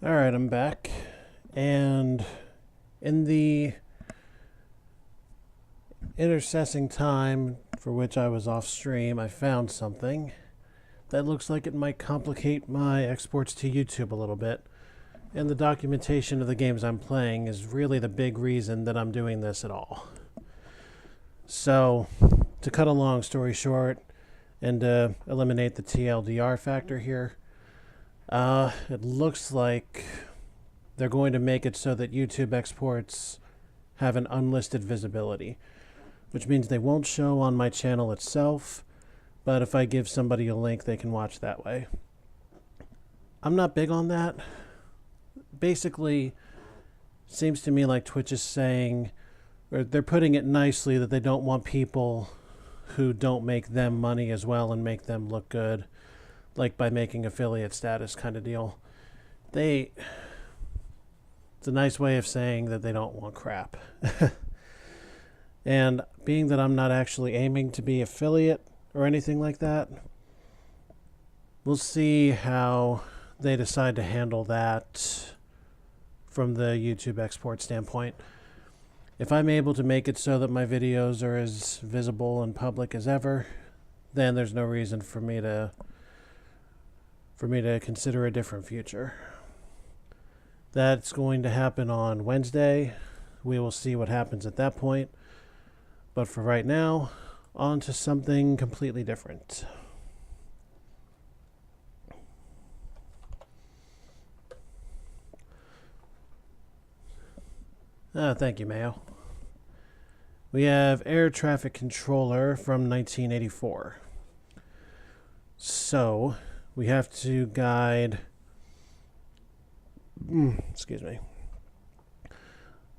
Alright, I'm back. And in the intercessing time for which I was off stream, I found something that looks like it might complicate my exports to YouTube a little bit. And the documentation of the games I'm playing is really the big reason that I'm doing this at all. So, to cut a long story short, and to eliminate the TLDR factor here, it looks like they're going to make it so that YouTube exports have an unlisted visibility, which means they won't show on my channel itself, but if I give somebody a link, they can watch that way. I'm not big on that. Basically, seems to me like Twitch is saying, or they're putting it nicely, that they don't want people who don't make them money as well and make them look good, like by making affiliate status kind of deal. It's a nice way of saying that they don't want crap. And being that I'm not actually aiming to be affiliate or anything like that, we'll see how they decide to handle that from the YouTube export standpoint. If I'm able to make it so that my videos are as visible and public as ever, then there's no reason for me to consider a different future. That's going to happen on Wednesday. We will see what happens at that point. But for right now, on to something completely different. Thank you, Mayo. We have Air Traffic Controller from 1984. So, we have to guide... excuse me.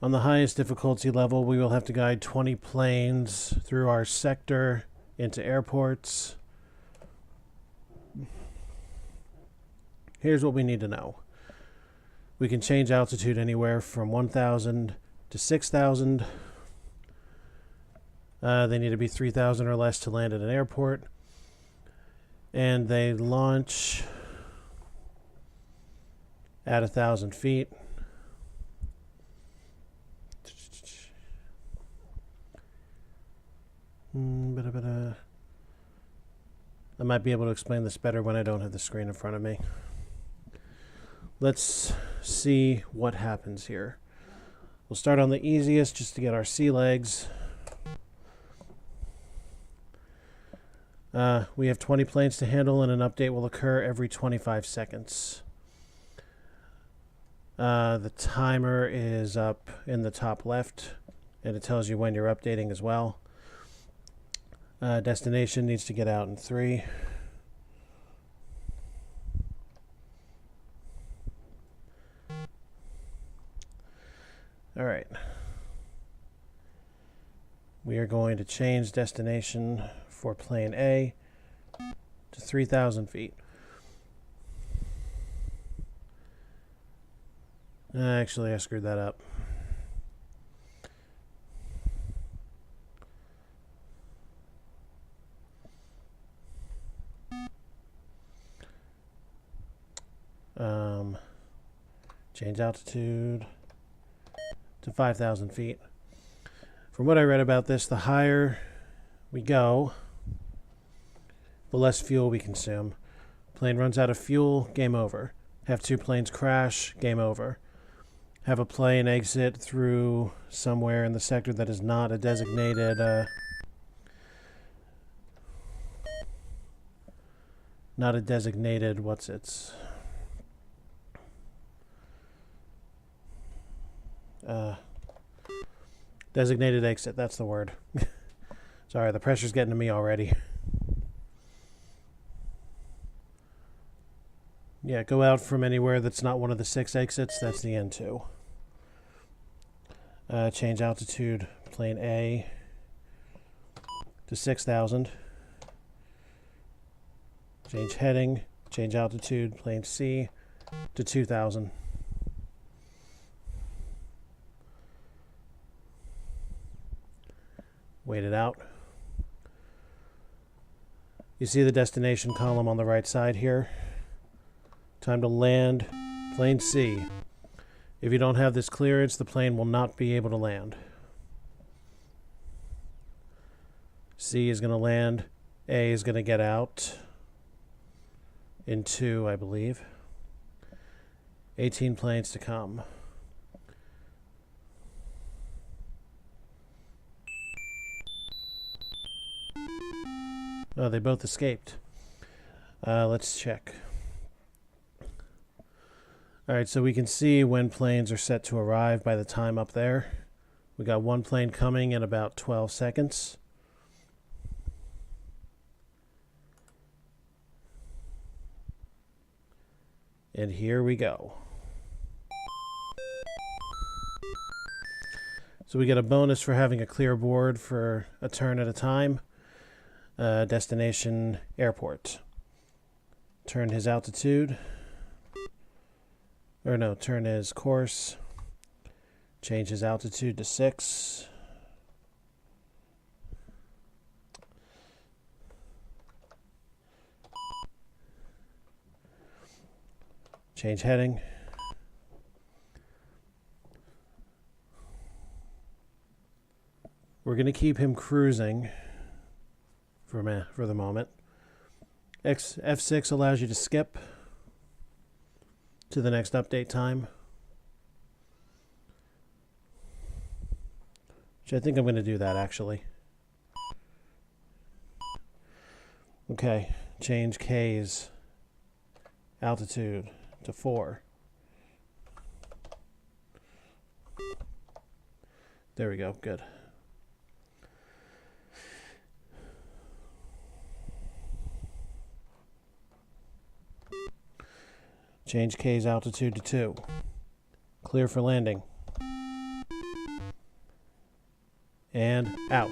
On the highest difficulty level, we will have to guide 20 planes through our sector into airports. Here's what we need to know. We can change altitude anywhere from 1,000 to 6,000. They need to be 3,000 or less to land at an airport. And they launch at 1,000 feet. I might be able to explain this better when I don't have the screen in front of me. Let's see what happens here. We'll start on the easiest just to get our sea legs. We have 20 planes to handle, and an update will occur every 25 seconds. The timer is up in the top left, and it tells you when you're updating as well. Destination needs to get out in 3. All right. We are going to change destination for plane A to 3,000 feet. Actually, I screwed that up. Change altitude to 5,000 feet. From what I read about this, the higher we go, the less fuel we consume. Plane runs out of fuel, game over. Have 2 planes crash, game over. Have a plane exit through somewhere in the sector that is not a designated designated exit, that's the word. Sorry, the pressure's getting to me already. Yeah, go out from anywhere that's not one of the 6 exits, that's the N2. Change altitude, plane A to 6,000. Change heading, change altitude, plane C to 2,000. Wait it out. You see the destination column on the right side here? Time to land Plane C. If you don't have this clearance, the plane will not be able to land. C is going to land. A is going to get out in 2, I believe. 18 planes to come. Oh, they both escaped. Let's check. Alright, so we can see when planes are set to arrive by the time up there. We got one plane coming in about 12 seconds. And here we go. So we get a bonus for having a clear board for a turn at a time. Destination airport. Turn his altitude. Or no, turn his course. Change his altitude to 6. Change heading. We're going to keep him cruising for the moment. F6 allows you to skip to the next update time, which I think I'm going to do that actually. Okay, change K's altitude to 4. There we go, good. Change K's altitude to 2. Clear for landing. And out.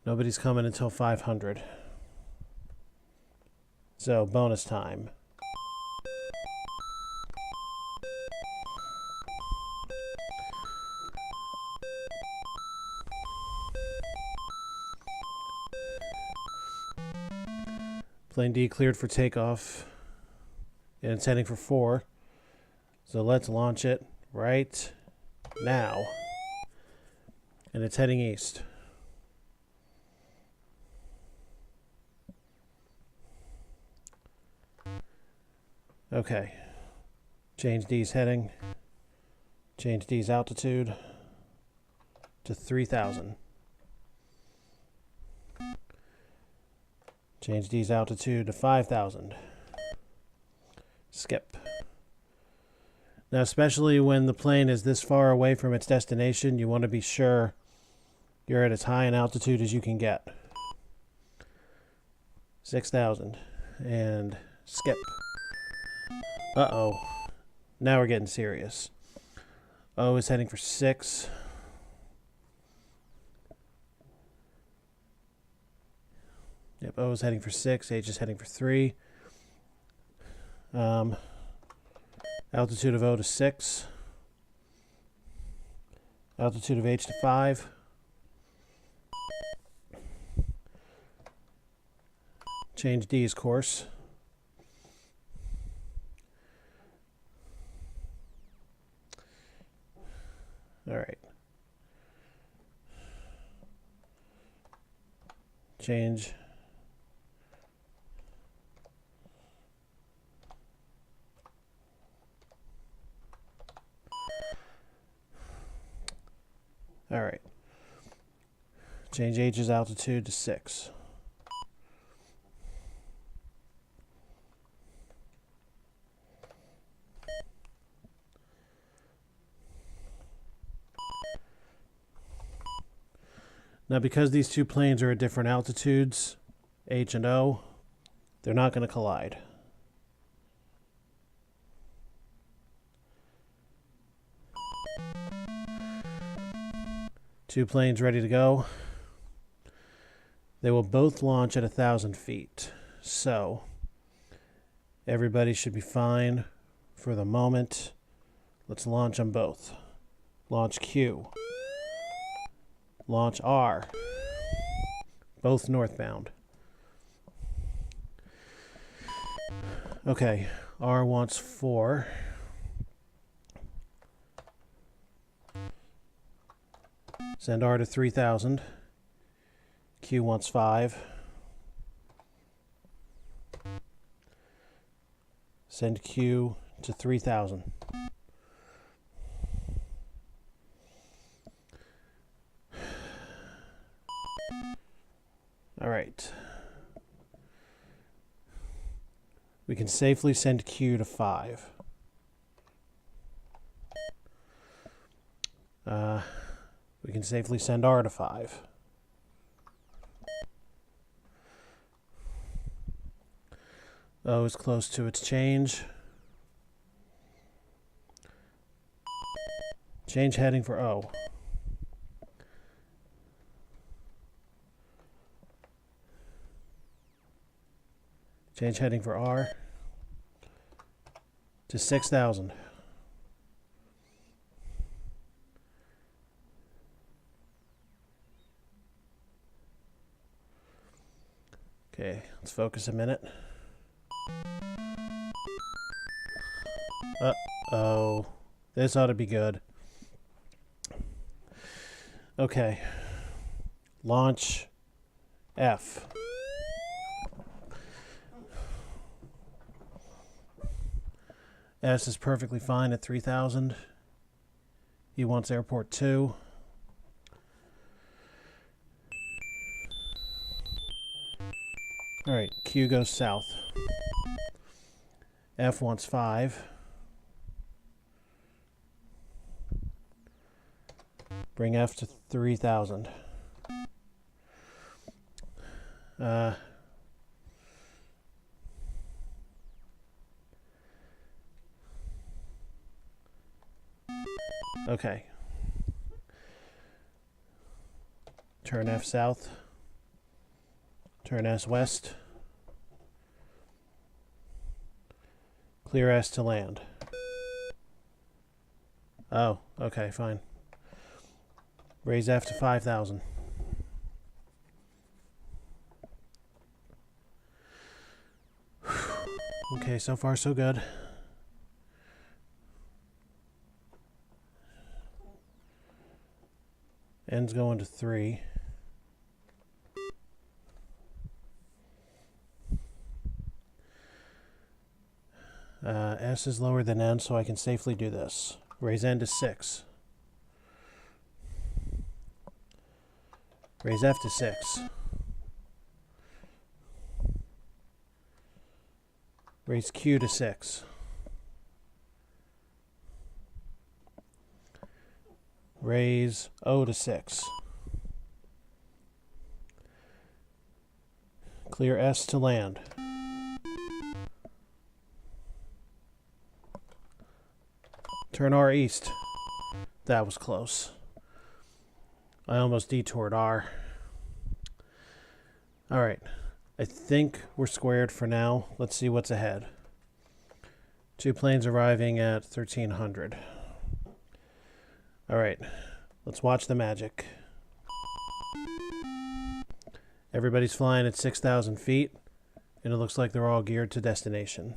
Nobody's coming until 500. So, bonus time. Plane D cleared for takeoff, and it's heading for 4. So let's launch it right now. And it's heading east. Okay. Change D's heading. Change D's altitude to 3,000. Change D's altitude to 5,000. Skip. Now, especially when the plane is this far away from its destination, you want to be sure you're at as high an altitude as you can get. 6,000. And skip. Uh-oh. Now we're getting serious. O is heading for 6. Yep, O is heading for 6. H is heading for 3. Altitude of O to 6. Altitude of H to 5. Change D's course. All right. Change. All right. Change H's altitude to 6. Now, because these two planes are at different altitudes, H and O, they're not going to collide. Two planes ready to go. They will both launch at 1,000 feet. So, everybody should be fine for the moment. Let's launch them both. Launch Q. Launch R. Both northbound. Okay, R wants 4. Send R to 3,000. Q wants 5. Send Q to 3,000. All right. We can safely send Q to 5. We can safely send R to 5. O is close to its change. Change heading for O. Change heading for R to 6,000. Okay, let's focus a minute. Uh-oh. This ought to be good. Okay. Launch F. S is perfectly fine at 3,000. He wants airport 2. All right, Q goes south. F wants 5. Bring F to 3,000. Okay. Turn F south. Turn S west. Clear S to land. Oh, okay, fine. Raise F to 5,000. Okay, so far so good. N's going to 3. S is lower than N, so I can safely do this. Raise N to 6. Raise F to 6. Raise Q to 6. Raise O to 6. Clear S to land. Turn R east. That was close. I almost detoured R. All right. I think we're squared for now. Let's see what's ahead. 2 planes arriving at 1,300. All right. Let's watch the magic. Everybody's flying at 6,000 feet, and it looks like they're all geared to destination.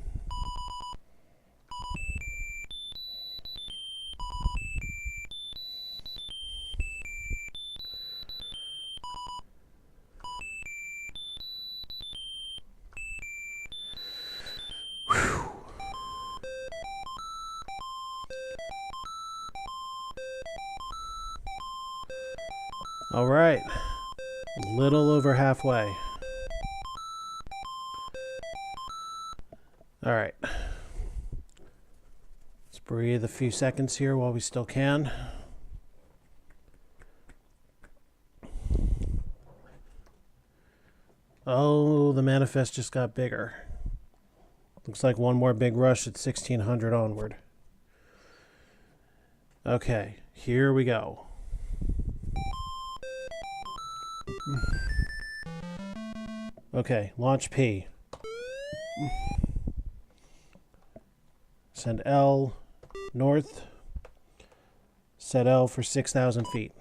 All right, a little over halfway. All right, let's breathe a few seconds here while we still can. Oh, the manifest just got bigger. Looks like one more big rush at 1,600 onward. Okay, here we go. Okay, launch P. Send L north. Set L for 6,000 feet.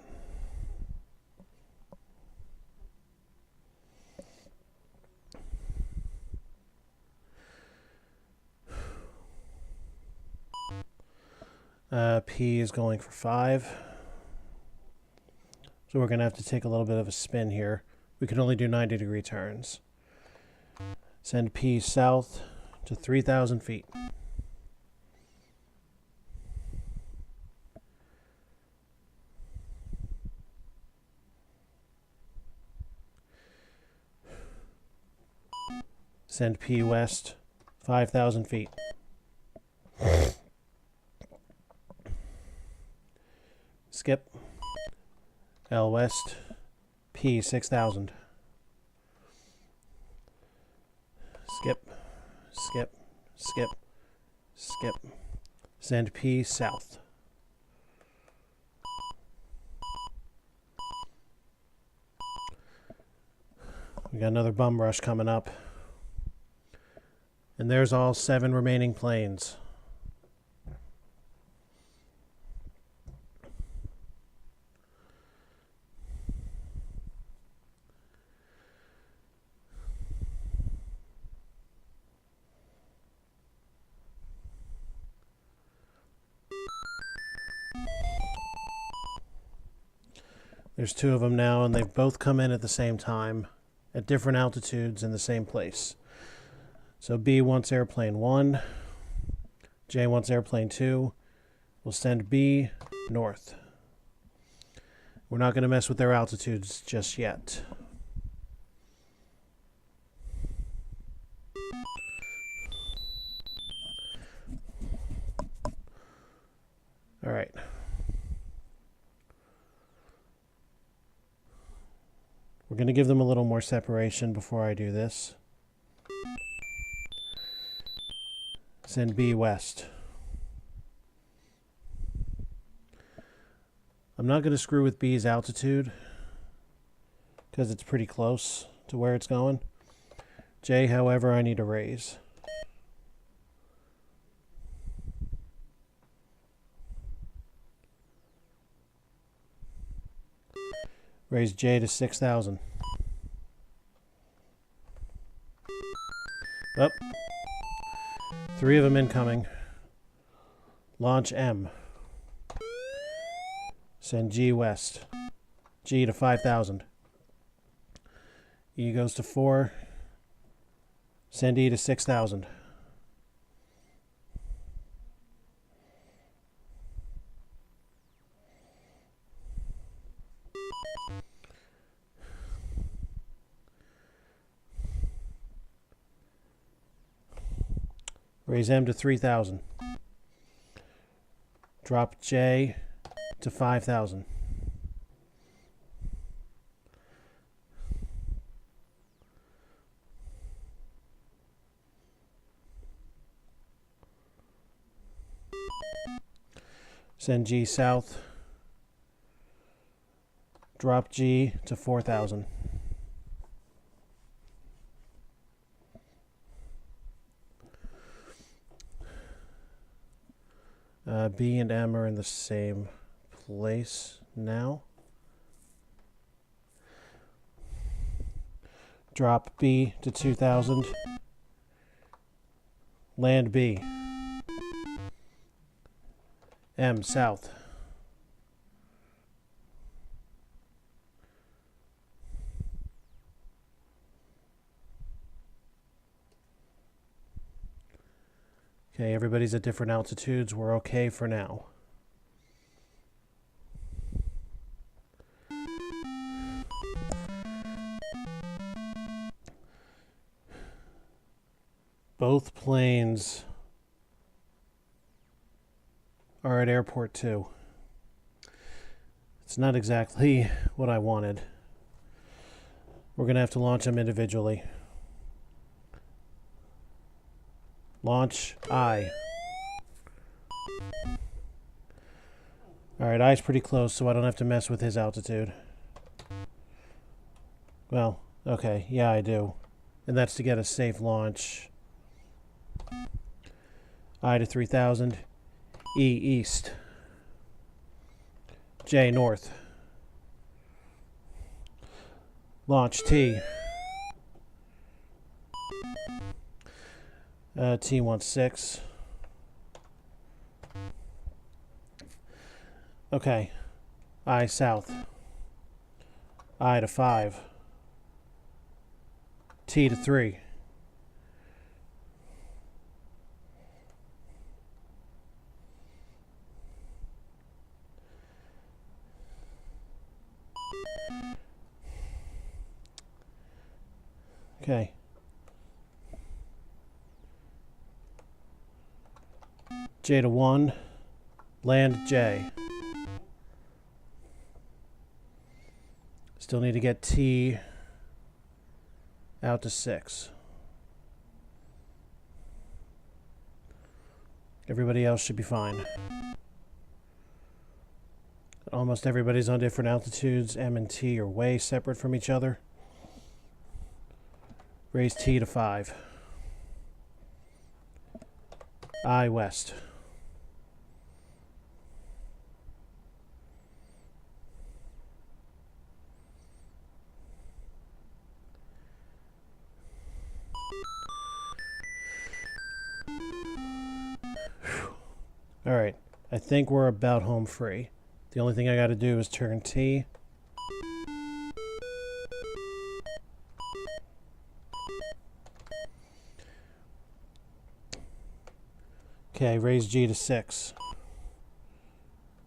P is going for 5. So we're going to have to take a little bit of a spin here. We can only do 90-degree turns. Send P south to 3,000 feet. Send P west 5,000 feet. Skip. L west, P 6,000. Skip, skip, skip, skip. Send P south. We got another bum rush coming up. And there's all 7 remaining planes. There's 2 of them now, and they've both come in at the same time, at different altitudes in the same place. So B wants airplane 1, J wants airplane 2. We'll send B north. We're not going to mess with their altitudes just yet. All right. We're going to give them a little more separation before I do this. Send B west. I'm not going to screw with B's altitude because it's pretty close to where it's going. J, however, I need to raise. Raise J to 6,000. Up. 3 of them incoming. Launch M. Send G west. G to 5,000. E goes to 4. Send E to 6,000. Raise M to 3,000. Drop J to 5,000. Send G south. Drop G to 4,000. B and M are in the same place now. Drop B to 2,000. Land B. M south. Okay, everybody's at different altitudes. We're okay for now. Both planes are at airport 2. It's not exactly what I wanted. We're going to have to launch them individually. Launch I. Alright, I's pretty close, so I don't have to mess with his altitude. Well, okay, yeah, I do. And that's to get a safe launch. I to 3,000. E east. J north. Launch T. T wants 6. Okay. I south. I to 5. T to 3. Okay. J to 1. Land J. Still need to get T out to 6. Everybody else should be fine. Almost everybody's on different altitudes. M and T are way separate from each other. Raise T to 5. I west. Alright, I think we're about home free. The only thing I gotta do is turn T. Okay, raise G to 6.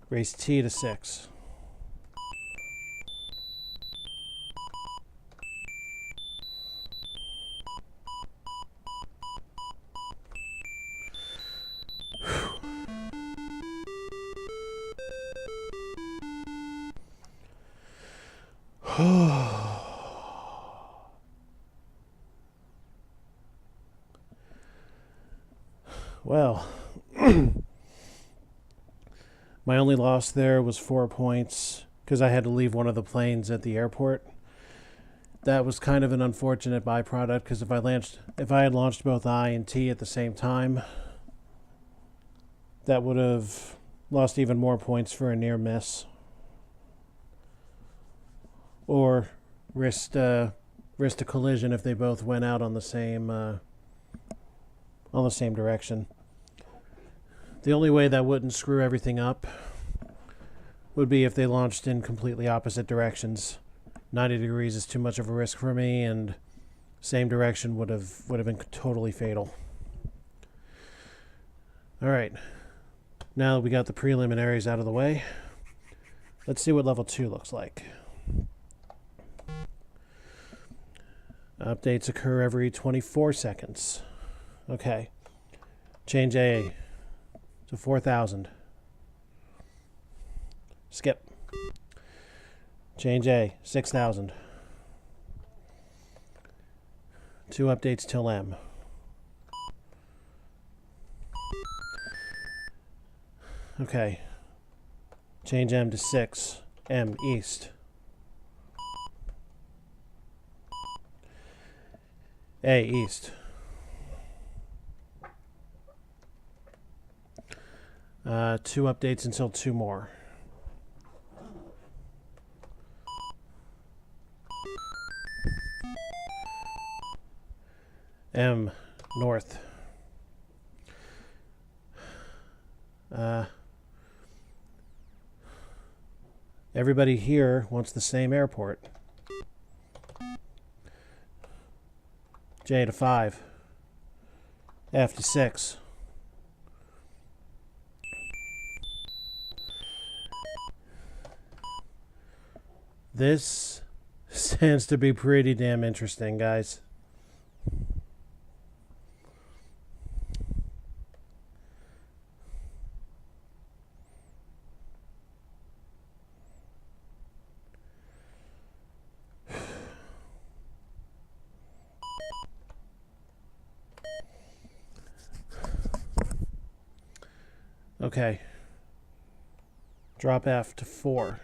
Raise T to 6. Well, my only loss there was 4 points because I had to leave one of the planes at the airport. That was kind of an unfortunate byproduct because if I had launched both I and T at the same time, that would have lost even more points for a near miss. Or risked a collision if they both went out on the same direction. The only way that wouldn't screw everything up would be if they launched in completely opposite directions. 90 degrees is too much of a risk for me, and same direction would have been totally fatal. All right, now that we got the preliminaries out of the way, let's see what level 2 looks like. Updates occur every 24 seconds. Okay. Change A to 4,000. Skip. Change A, 6,000. 2 updates till M. Okay. Change M to 6. M east. A east. 2 updates until 2 more. M north. Everybody here wants the same airport. J to 5. F to 6. This stands to be pretty damn interesting, guys. Okay. Drop F to 4.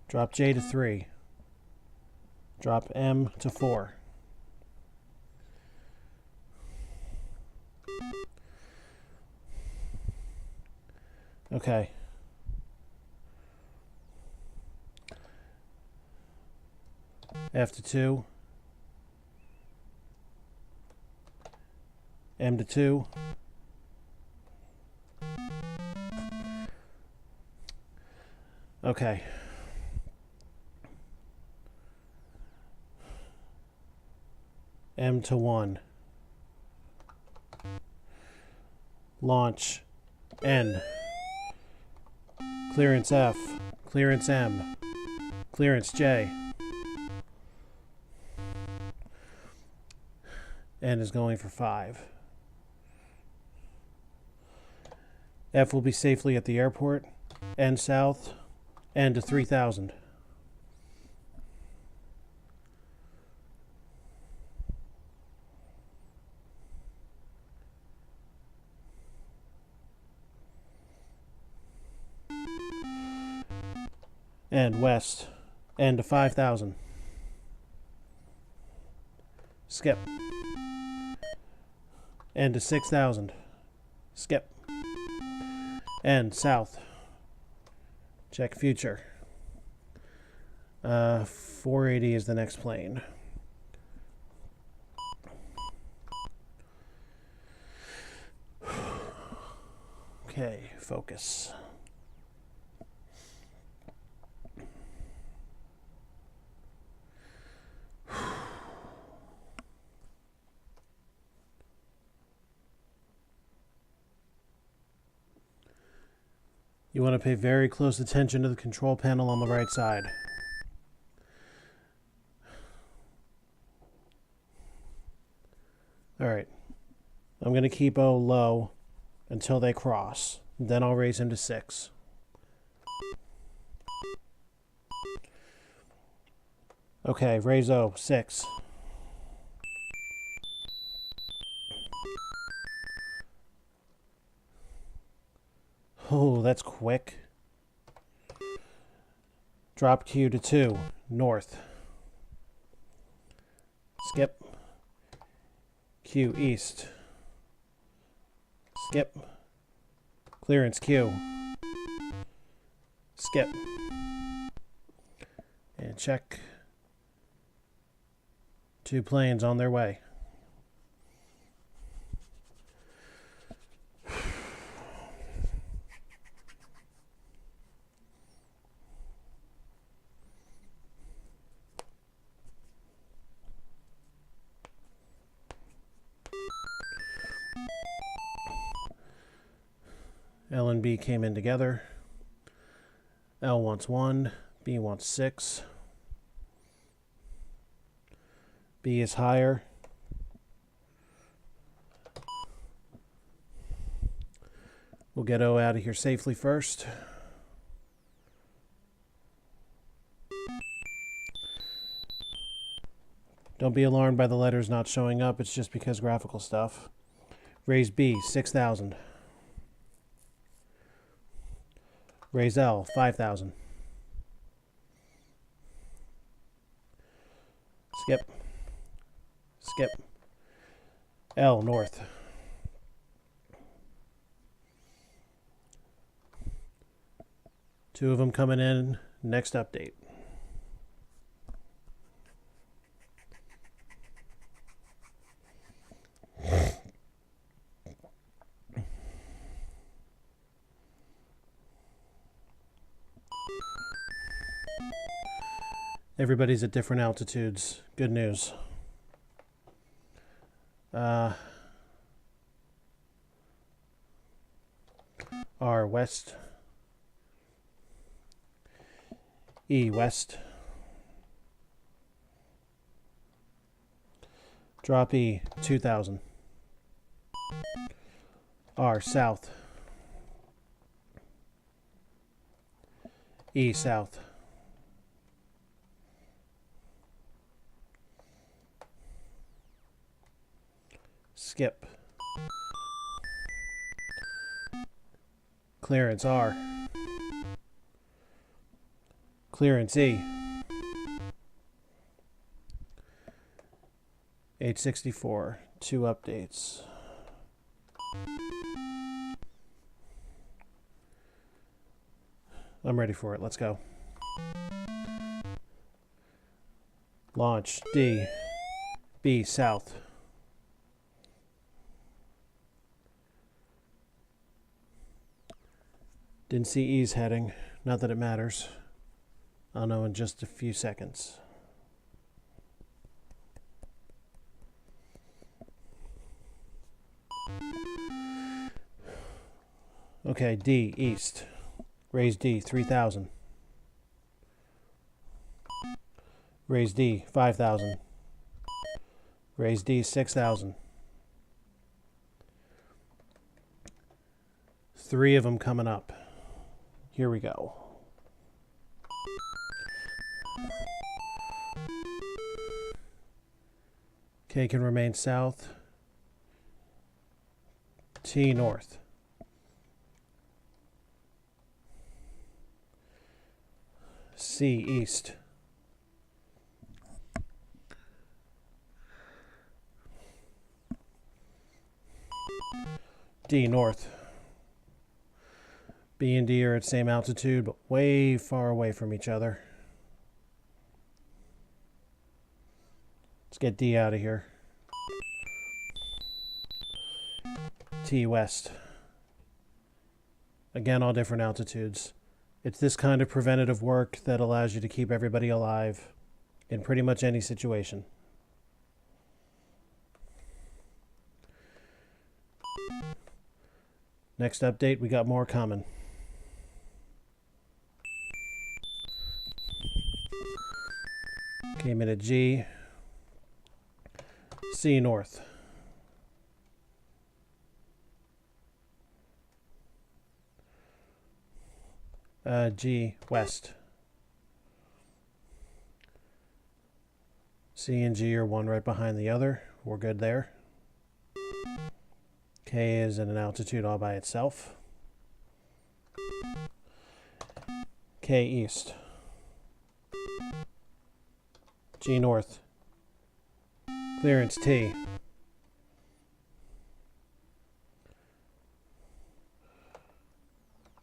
Drop J to 3. Drop M to 4. Okay. F to 2. M to 2. Okay. M to 1. Launch N. Clearance F. Clearance M. Clearance J. N is going for 5. F will be safely at the airport. N south. N to 3000. N west. N to 5000. Skip. N to 6000. Skip. N south. Check future. 480 is the next plane. Okay, focus. You want to pay very close attention to the control panel on the right side. Alright, I'm going to keep O low until they cross. Then I'll raise him to 6. Okay, raise O, 6. Oh, that's quick. Drop Q to 2, north. Skip. Q east. Skip. Clearance Q. Skip. And check. 2 planes on their way. L and B came in together. L wants 1, B wants 6. B is higher. We'll get O out of here safely first. Don't be alarmed by the letters not showing up, it's just because graphical stuff. Raise B, 6000. Raise L, 5000. Skip. Skip. L, north. Two of them coming in. Next update. Everybody's at different altitudes. Good news. R west. E west. Drop E 2000. R south. E south. Skip. Clearance R. Clearance E. 864. 2 updates. I'm ready for it. Let's go. Launch D. B south. Didn't see E's heading. Not that it matters. I'll know in just a few seconds. Okay, D, east. Raise D, 3,000. Raise D, 5,000. Raise D, 6,000. 3 of them coming up. Here we go. K can remain south. T north. C east. D north. B and D are at same altitude, but way far away from each other. Let's get D out of here. T west. Again, all different altitudes. It's this kind of preventative work that allows you to keep everybody alive in pretty much any situation. Next update, we got more coming. Came in at G. C north. G west. C and G are one right behind the other. We're good there. K is at an altitude all by itself. K east. G north. Clearance T.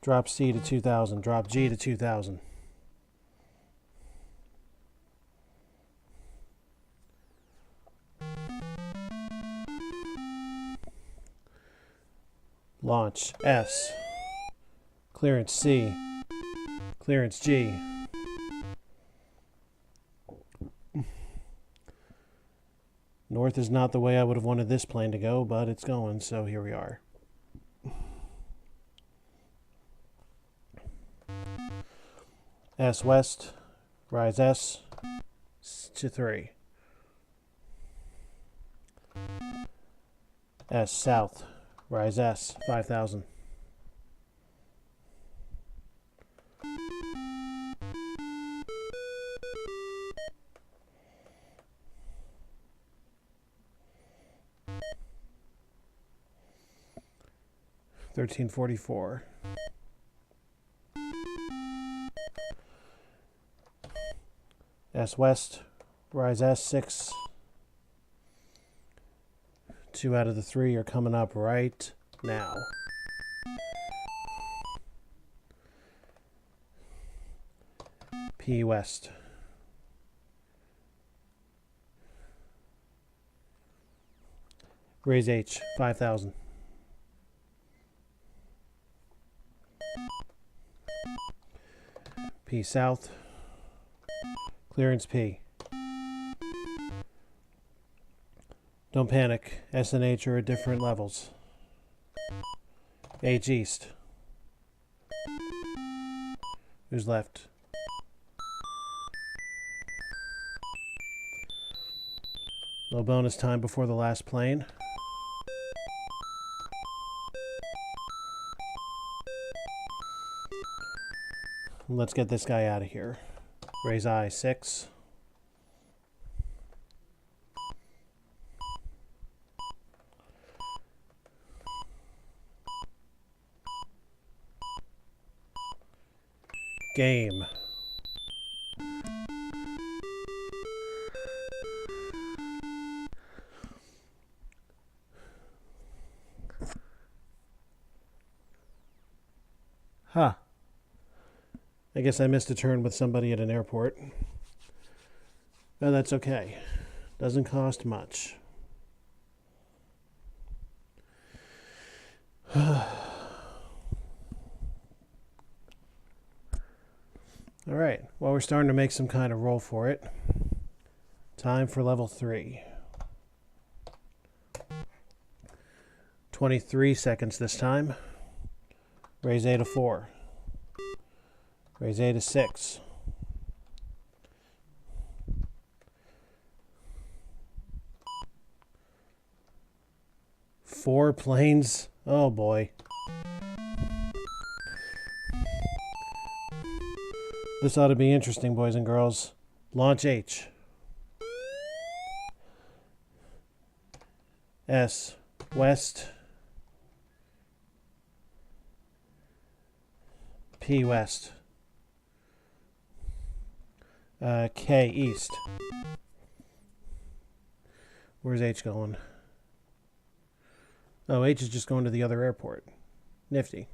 Drop C to 2,000. Drop G to 2,000. Launch S. Clearance C. Clearance G. North is not the way I would have wanted this plane to go, but it's going, so here we are. S west, rise S to 3. S south, rise S, 5,000. $13.44. S west, rise S 6. 2 out of the 3 are coming up right now. P west. Raise H, 5,000. P south. Clearance P. Don't panic. S and H are at different levels. H east. Who's left? Little bonus time before the last plane. Let's get this guy out of here. Raise I 6. Game. Huh. I guess I missed a turn with somebody at an airport. No, that's okay. Doesn't cost much. All right, well, we're starting to make some kind of roll for it. Time for level 3. 23 seconds this time. Raise A to 4. Raise A to 6. Four planes. Oh boy. This ought to be interesting, boys and girls. Launch H. S. West. P. West. K. East. Where's H going? Oh, H is just going to the other airport. Nifty.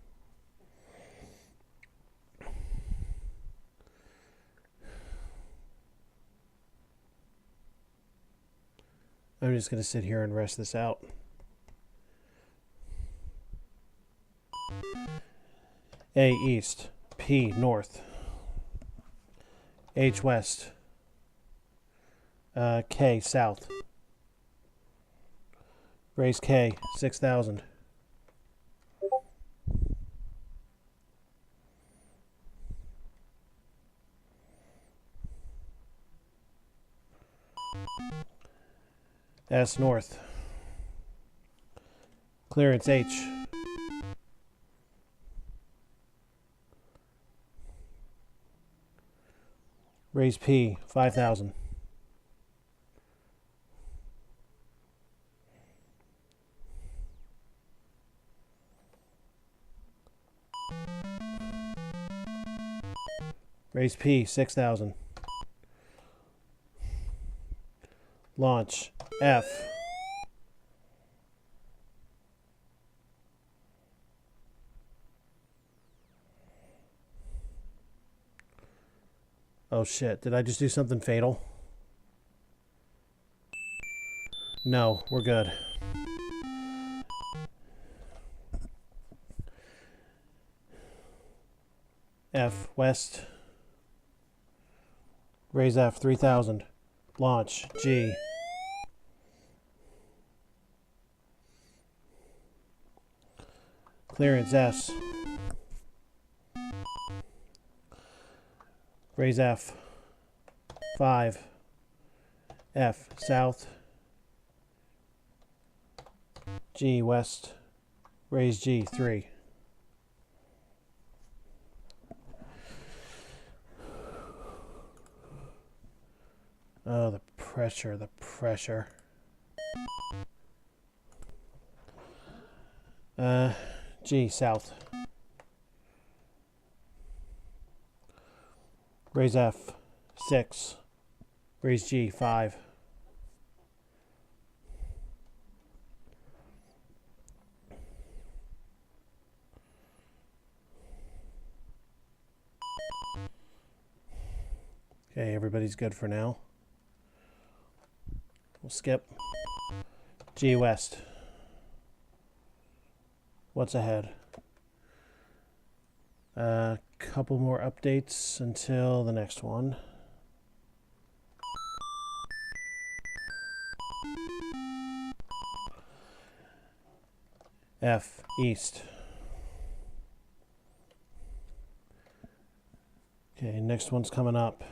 I'm just going to sit here and rest this out. A east, P north, H west, K south. Raise K, 6,000. S north. Clearance H. Raise P, 5,000. Raise P, 6,000. Launch F. Oh shit, did I just do something fatal? No, we're good. F, west. Raise F, 3,000. Launch G. Clearance S. Raise F. 5. F south. G west. Raise G 3. Oh, the pressure, the pressure. G south. Raise F 6. Raise G 5. Okay, everybody's good for now. We'll skip. G west. What's ahead? Couple more updates until the next one. F east. Okay, next one's coming up.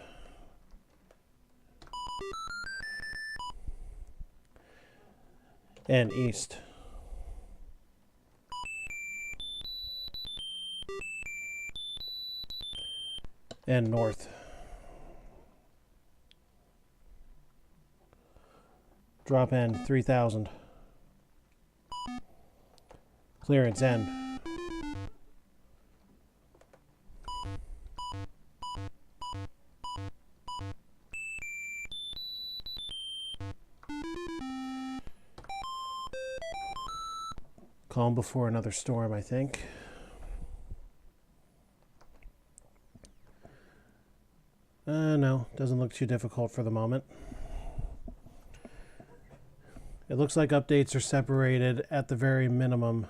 N east. And north. Drop N 3,000. Clearance N. Calm before another storm, I think. No, doesn't look too difficult for the moment. It looks like updates are separated at the very minimum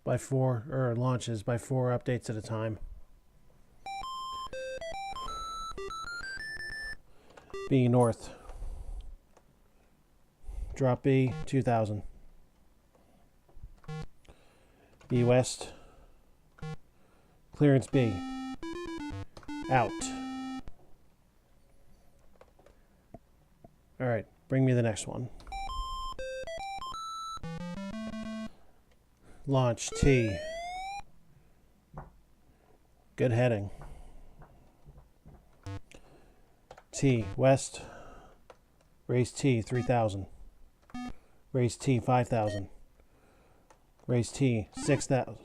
by 4, or launches by 4 updates at a time. B north. Drop B, 2,000. B west. Clearance B. Out. Alright, bring me the next one. Launch T. Good heading. T, west. Raise T, 3,000. Raise T, 5,000. Raise T, 6,000.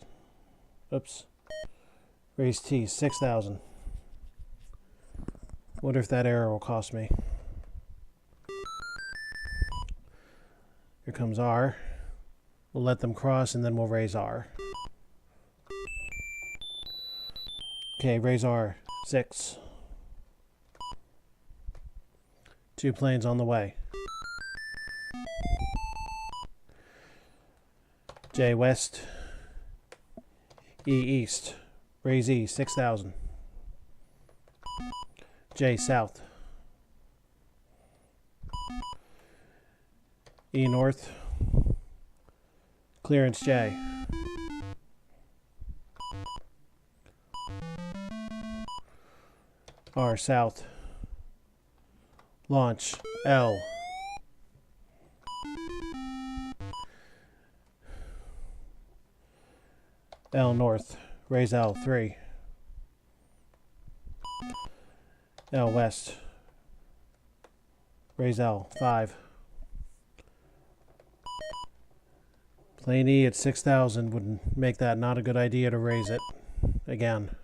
Oops. Raise T, 6,000. Wonder if that error will cost me. Here comes R. We'll let them cross and then we'll raise R. Okay, raise R, 6. 2 planes on the way. J west. E east. Raise E, 6,000. J south. E north. Clearance J. R south. Launch L. L north. Raise L, 3. L west. Raise L, 5. Plane E at 6,000 would make that not a good idea to raise it again.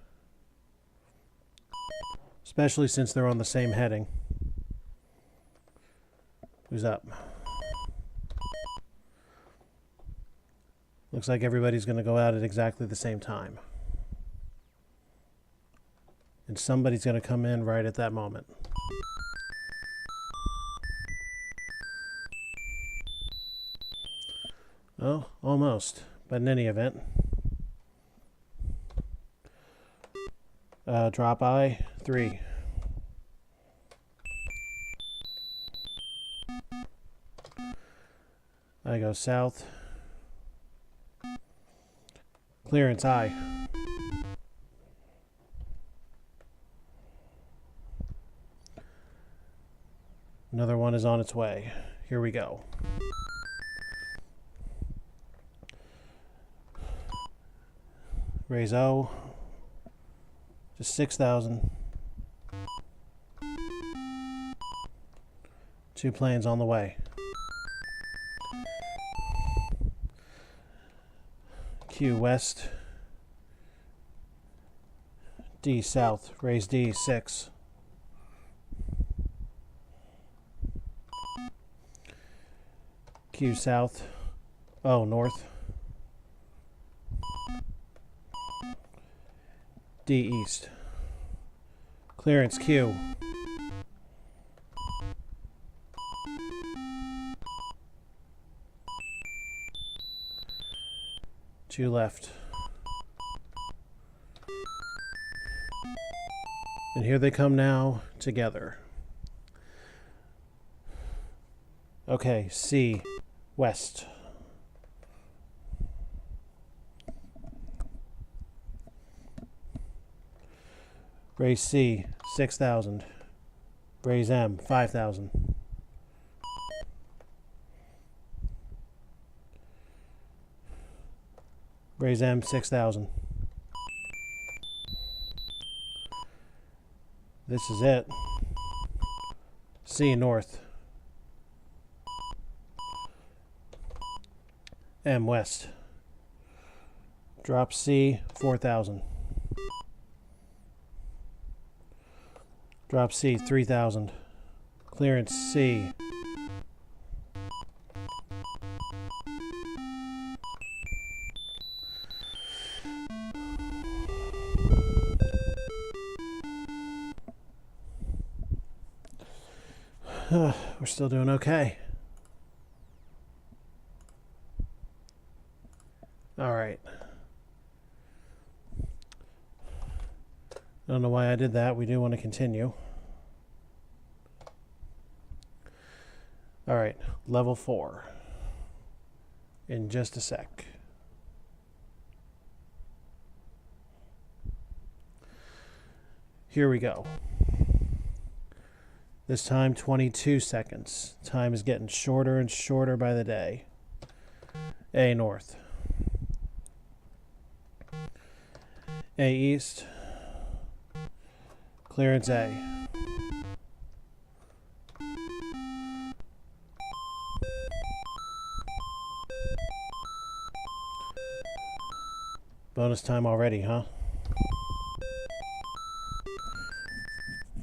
Especially since they're on the same heading. Who's up? Looks like everybody's going to go out at exactly the same time. And somebody's going to come in right at that moment. Oh, almost. But in any event. Drop I, 3. I go south. Clearance I. Another one is on its way. Here we go. Raise O. Just 6,000. 2 planes on the way. Q west. D south. Raise D, 6. Q south. O north. D east. Clearance Q. Two left. And here they come now together. Okay, C west. Raise C, 6,000. Raise M, 5,000. Raise M, 6,000. This is it. C north. M west. Drop C, 4,000. Drop C, 3,000. Clearance C. We're still doing okay. All right. Don't know why I did that. We do want to continue. All right, level 4. In just a sec. Here we go. This time 22 seconds. Time is getting shorter and shorter by the day. A north. A east. Clearance A. Bonus time already, huh?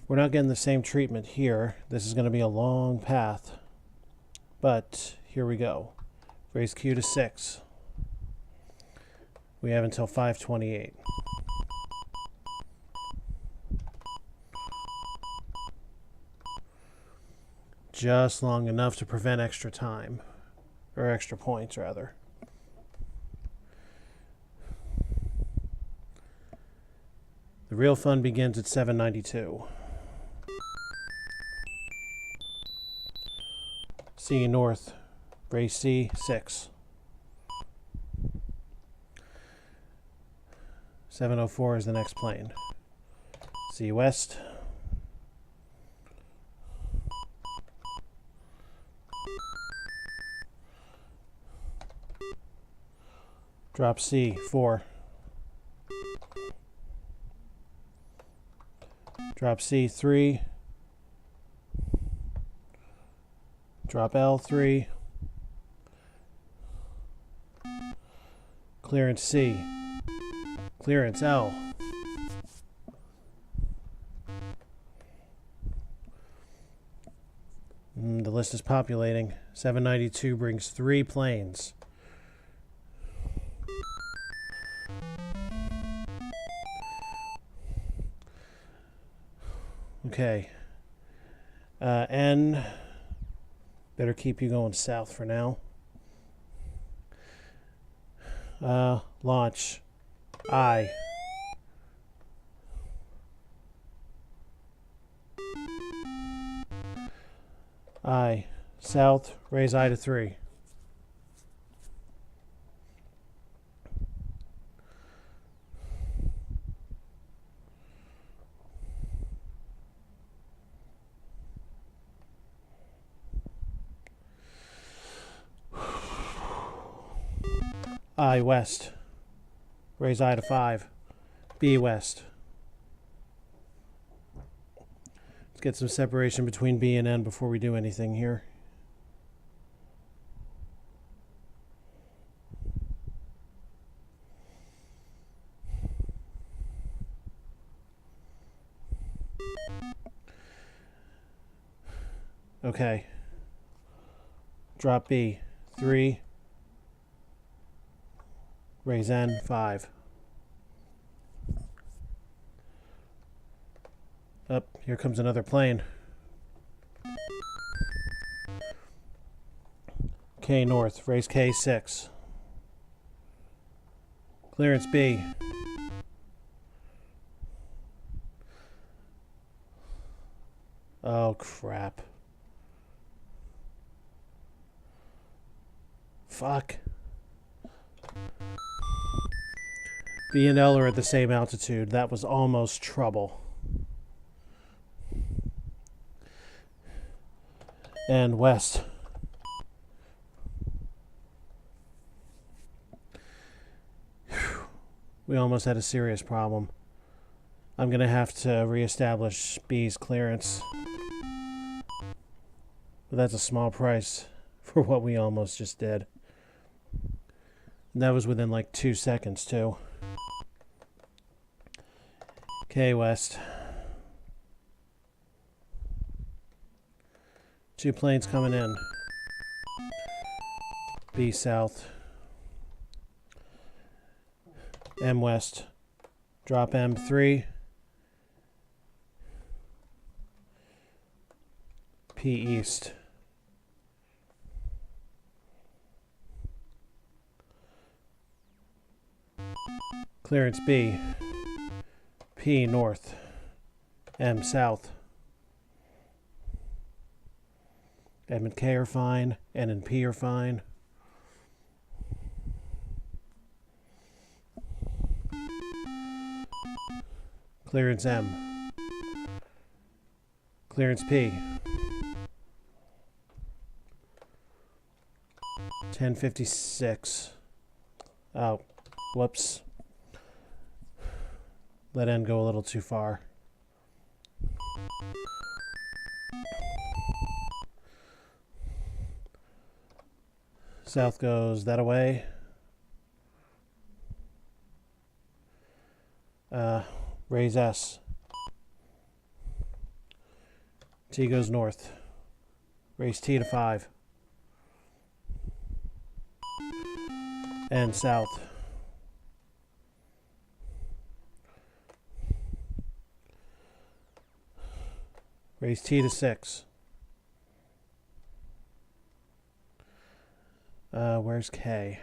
We're not getting the same treatment here. This is going to be a long path. But here we go. Raise Q to 6. We have until 5:28. Just long enough to prevent extra time. Or extra points, rather. The real fun begins at 7:92. C north, raise C, 6. 7:04 is the next plane. C west. Drop C, 4. Drop C, 3. Drop L, 3. Clearance C. Clearance L. The list is populating. 792 brings 3 planes. Okay. N. Better keep you going south for now. Launch. I. I. South. Raise I to 3. I west. Raise I to 5. B west. Let's get some separation between B and N before we do anything here. Okay. Drop B. 3. Raise N, 5. Up, here comes another plane. K north, raise K, 6. Clearance B. Oh, crap. Fuck. B and L are at the same altitude. That was almost trouble. And west. Whew. We almost had a serious problem. I'm going to have to reestablish B's clearance. But that's a small price for what we almost just did. And that was within like 2 seconds, too. K west. 2 planes coming in. B south. M west. Drop M, 3. P east. Clearance B. P north. M south. M and K are fine. N and P are fine. Clearance M. Clearance P. 1056. Oh, whoops. Let N go a little too far. South goes that away. Raise S. T goes north. Raise T to 5. And south. Raise T to 6. Where's K?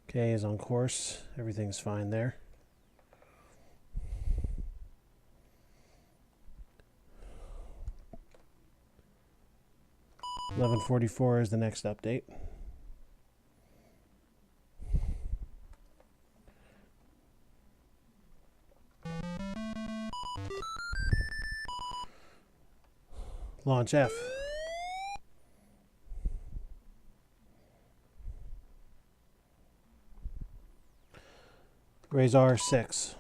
K is on course. Everything's fine there. .1144 is the next update. Launch F. Raise R6.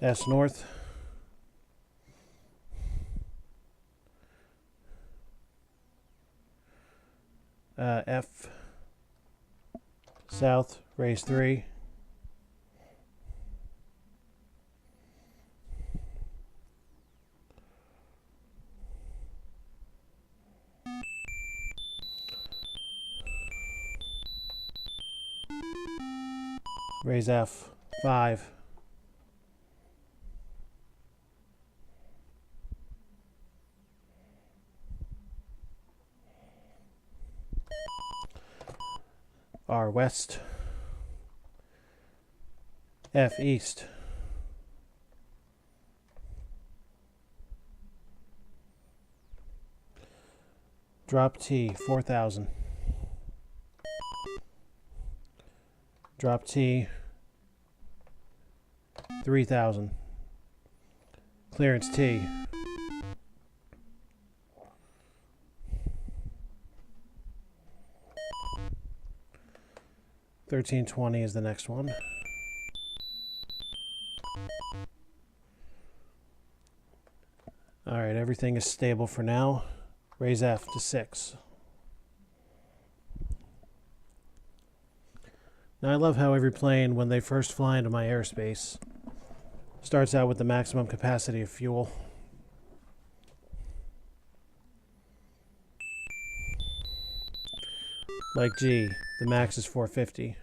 S north. F south, raise 3. Raise F, 5. R west. F east. Drop T, 4,000. Drop T, 3,000. Clearance T. $13.20 is the next one. All right, everything is stable for now. Raise F to 6. Now I love how every plane, when they first fly into my airspace, starts out with the maximum capacity of fuel. Like G, the max is 450.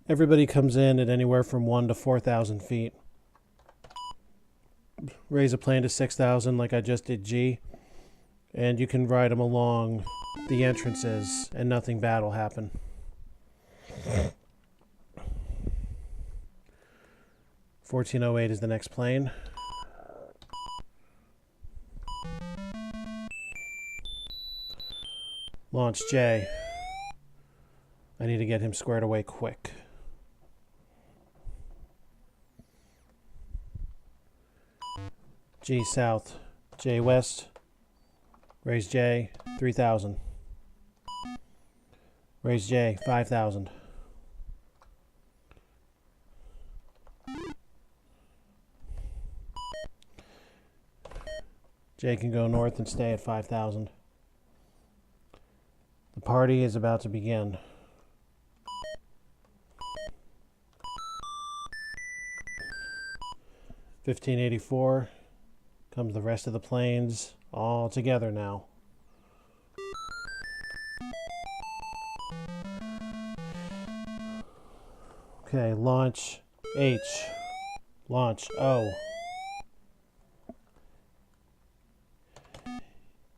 Everybody comes in at anywhere from 1 to 4,000 feet. Raise a plane to 6,000 like I just did G, and you can ride them along the entrances and nothing bad will happen. $14.08 is the next plane. Launch J. I need to get him squared away quick. G south, J west, raise J, 3,000. Raise J, 5,000. J can go north and stay at 5,000. The party is about to begin. $15.84 comes the rest of the planes all together now. Okay, launch H. Launch. O.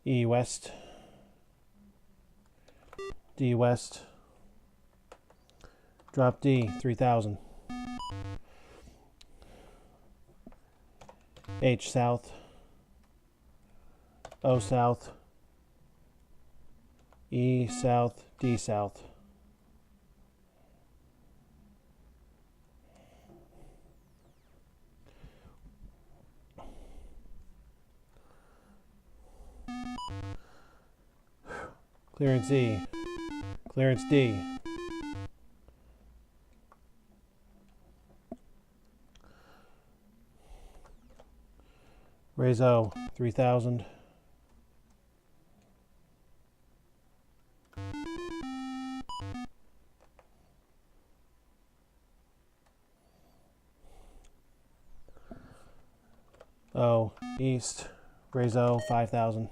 E west. D west. Drop D, 3000. H south. O south. E south. D south. Clearance E. Clearance D. Raise O, 3000. O, east. Raise O, 5000.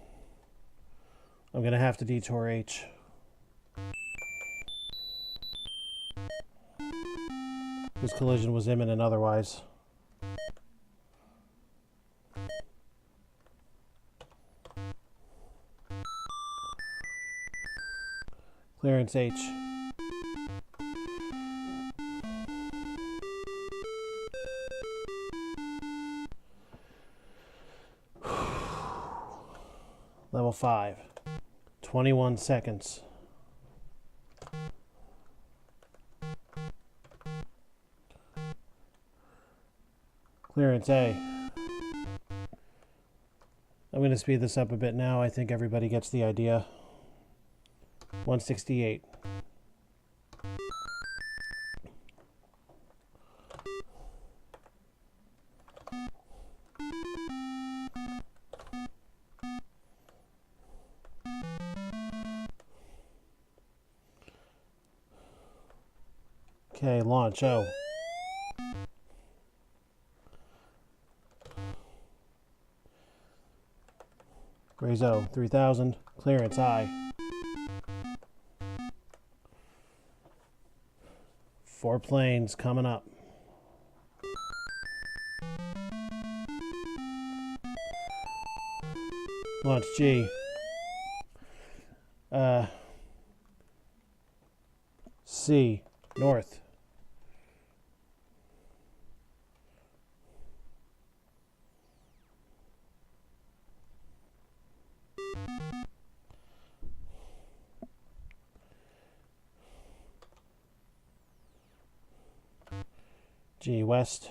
I'm going to have to detour H. This collision was imminent otherwise. Clearance H. Level 5. 21 seconds. Clearance A. I'm going to speed this up a bit now. I think everybody gets the idea. 168. Okay, launch O. Raise O, 3000. Clearance I. 4 planes coming up. Launch G. C, north. G, west.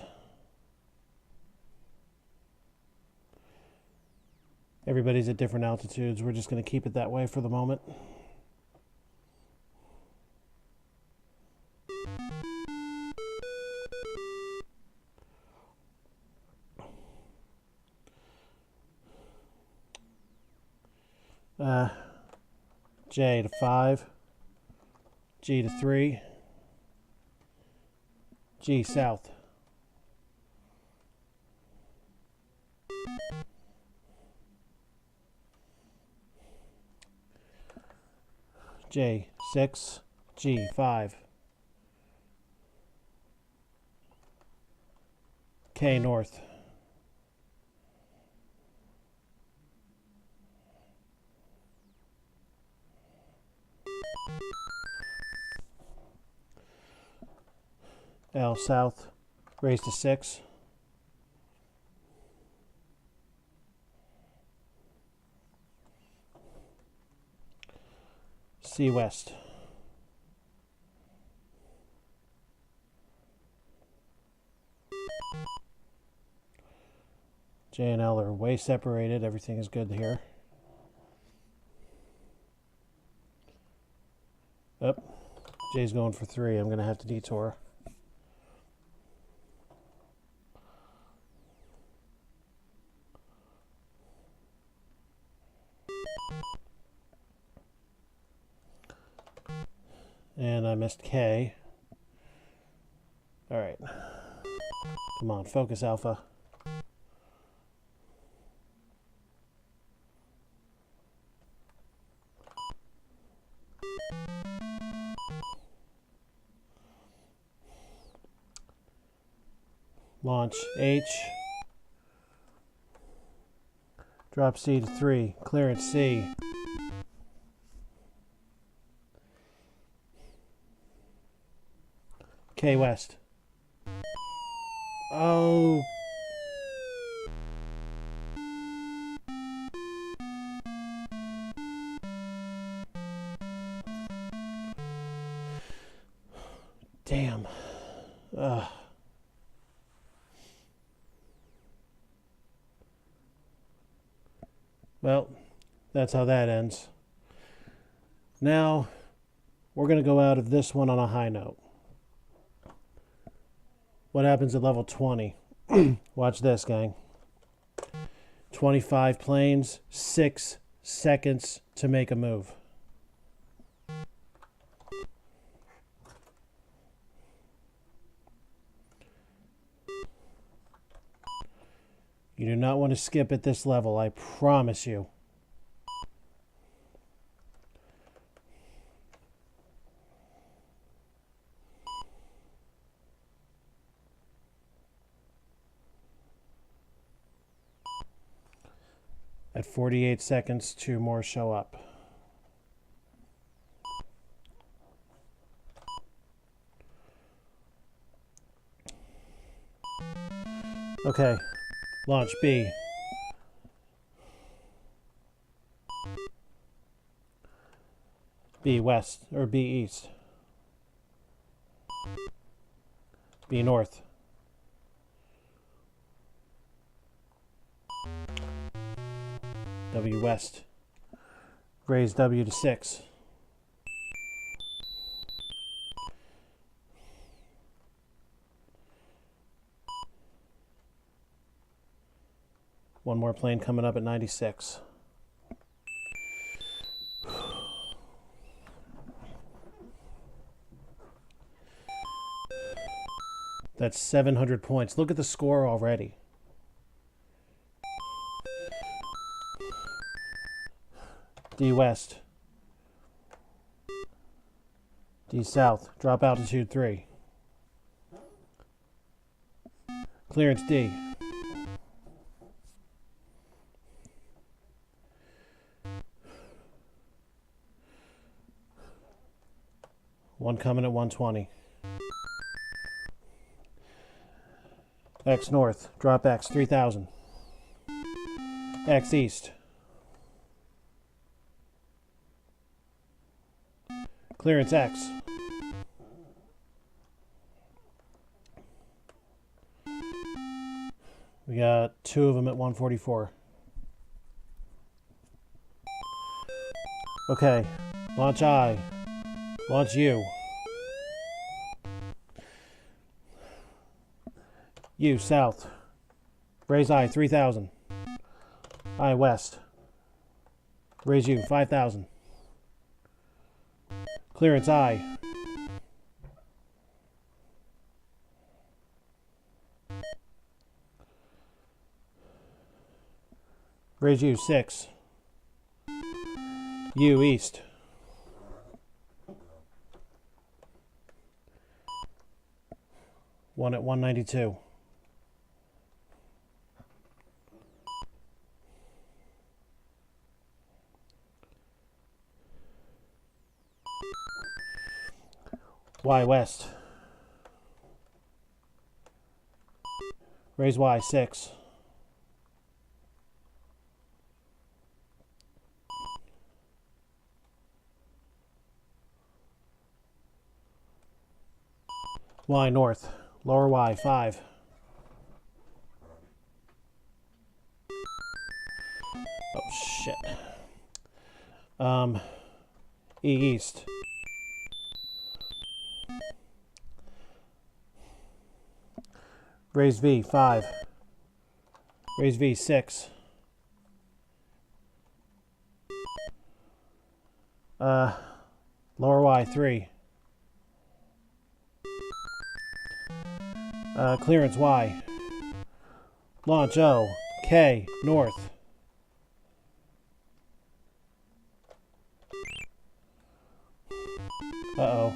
Everybody's at different altitudes. We're just going to keep it that way for the moment. J to 5. G to 3. G south. J 6. G 5. K north. L south. Raise to 6. C west. J and L are way separated. Everything is good here. Up. J's going for 3. I'm going to have to detour. And I missed K. All right. Come on, focus, Alpha. Launch H. Drop C to 3. Clearance C. K West. Oh. Damn. Well, that's how that ends. Now, we're going to go out of this one on a high note. What happens at level 20? Watch this, gang. 25 planes, 6 seconds to make a move. You do not want to skip at this level, I promise you. At 48 seconds, 2 more show up. Okay, launch B. B west, or B east. B north. W west. Raise W to 6. One more plane coming up at 96. That's 700 points. Look at the score already. D west. D south. Drop altitude 3. Clearance D. One coming at 120. X north. Drop X 3000. X east. Clearance X. We got 2 of them at 144. Okay, launch I. Launch U. U south. Raise I 3000. I west. Raise U 5000. Clearance I. Raise U 6. U east. One at 192. Y west. Raise Y 6. Y north. Lower Y 5. Oh shit. E east. Raise V 5. Raise V 6. Lower Y 3. Clearance Y. Launch O. K. North. Uh-oh.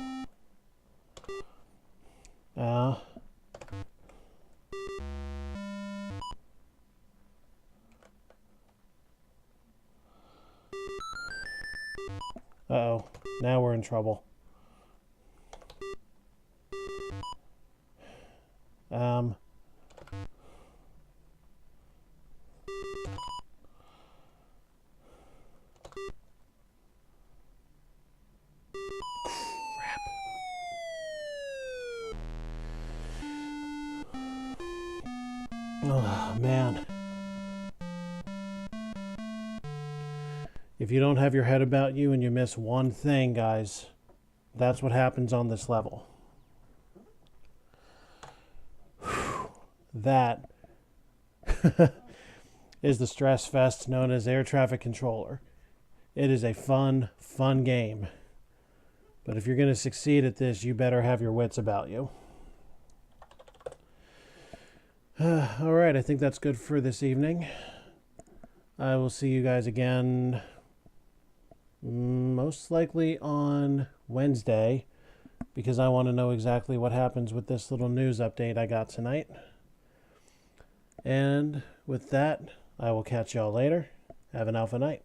Uh-oh. Now we're in trouble. Oh, man. If you don't have your head about you and you miss one thing, guys, that's what happens on this level. That is the stress fest known as Air Traffic Controller. It is a fun, fun game. But if you're going to succeed at this, you better have your wits about you. All right, I think that's good for this evening. I will see you guys again most likely on Wednesday, because I want to know exactly what happens with this little news update I got tonight. And with that, I will catch y'all later. Have an alpha night.